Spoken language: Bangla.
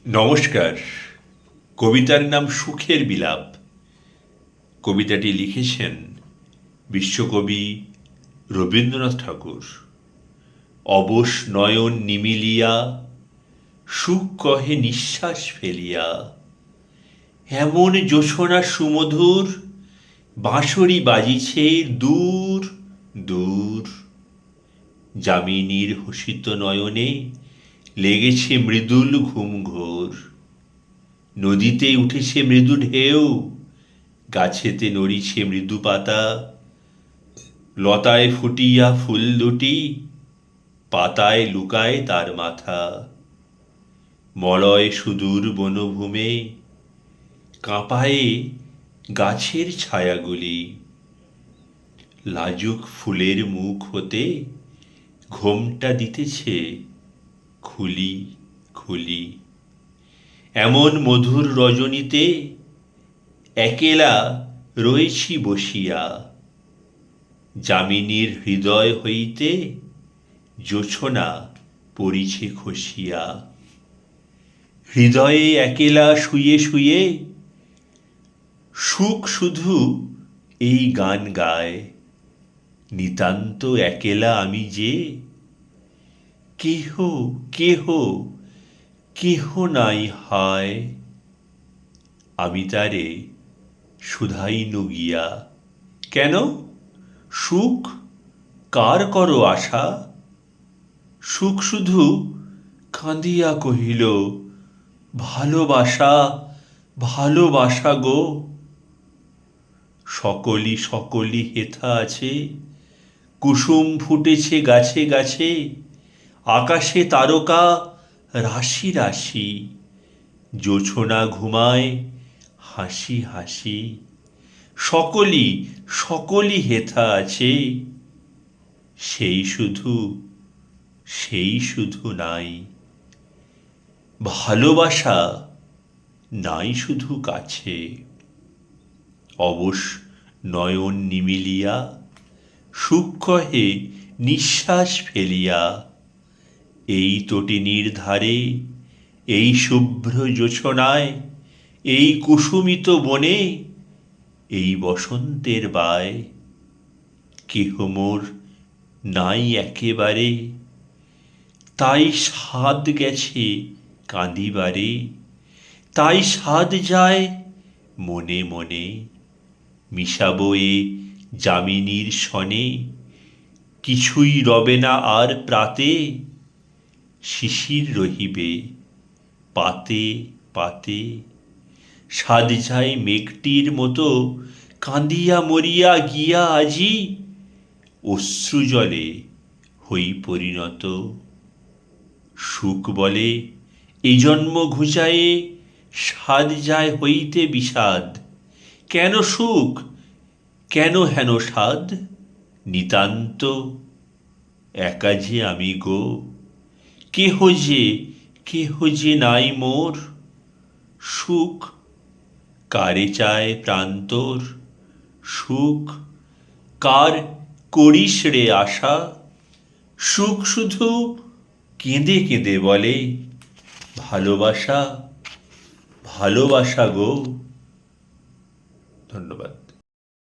নমস্কার। কবিতার নাম সুখের বিলাপ। কবিতাটি লিখেছেন বিশ্বকবি রবীন্দ্রনাথ ঠাকুর। অবশ নয়ন নিমিলিয়া সুখ কহে নিঃশ্বাস ফেলিয়া, এমন জোছনা সুমধুর বাঁশরি বাজিছে দূর দূর। যামিনীর হসিত নয়নে লেগেছে মৃদুল ঘুম ঘোর। নদীতে উঠেছে মৃদু ঢেউ, গাছেতে নড়িছে মৃদু পাতা, লতায় ফুটিয়া ফুল দুটি পাতায় লুকায় তার মাথা। মলয় সুদূর বনভূমে কাঁপায়ে গাছের ছায়াগুলি, লাজুক ফুলের মুখ হতে ঘোমটা দিতেছে খুলি খুলি। এমন মধুর রজনীতে একেলা রয়েছি বসিয়া, যামিনীর হৃদয় হইতে জোছনা পড়িছে খসিয়া। হৃদয়ে একেলা শুয়ে শুয়ে সুখ শুধু এই গান গায়, নিতান্ত একেলা আমি যে, কেহ কেহ কেহ নাই হায়। আমি তারে শুধাইনু গিয়া, কেন সুখ কার করো আশা? সুখ শুধু কাঁদিয়া কহিল, ভালোবাসা ভালোবাসা গো। সকলি সকলি হেথা আছে, কুসুম ফুটেছে গাছে গাছে, আকাশে তারকা রাশি রাশি, জোছনা ঘুমায় হাসি হাসি। সকলি সকলি হেথা আছে, সেই শুধু নাই। ভালোবাসা নাই শুধু কাছে। অবশ নয়ন নিমিলিয়া সুখ কহে নিঃশ্বাস ফেলিয়া, এই তটিনীর ধারে, এই শুভ্র জোছনায়, এই কুসুমিত বনে, এই বসন্তের বায়, কেহ মোর নাই একেবারে, তাই সাধ গেছে কাঁদিবারে, তাই সাধ যায় মনে মনে। মিশাবো এ যামিনীর সনে, কিছুই রবে না আর প্রাতে, শিশির রহিবে পাতে পাতে। সাধ যায় মেঘটির মতো কাঁদিয়া মরিয়া গিয়া আজি, অশ্রুজলে হই পরিণত। সুখ বলে এ জন্ম ঘুচায়ে সাধ যায় হইতে বিষাদ। কেন সুখ কেন হেন সাধ? নিতান্ত একা যে আমি গো, কেহ যে নাই মোর। সুখ কারে চায় প্রান্তর? সুখ কার করিস রে আশা? সুখ শুধু কেঁদে কেঁদে বলে, ভালোবাসা ভালোবাসা গো। ধন্যবাদ।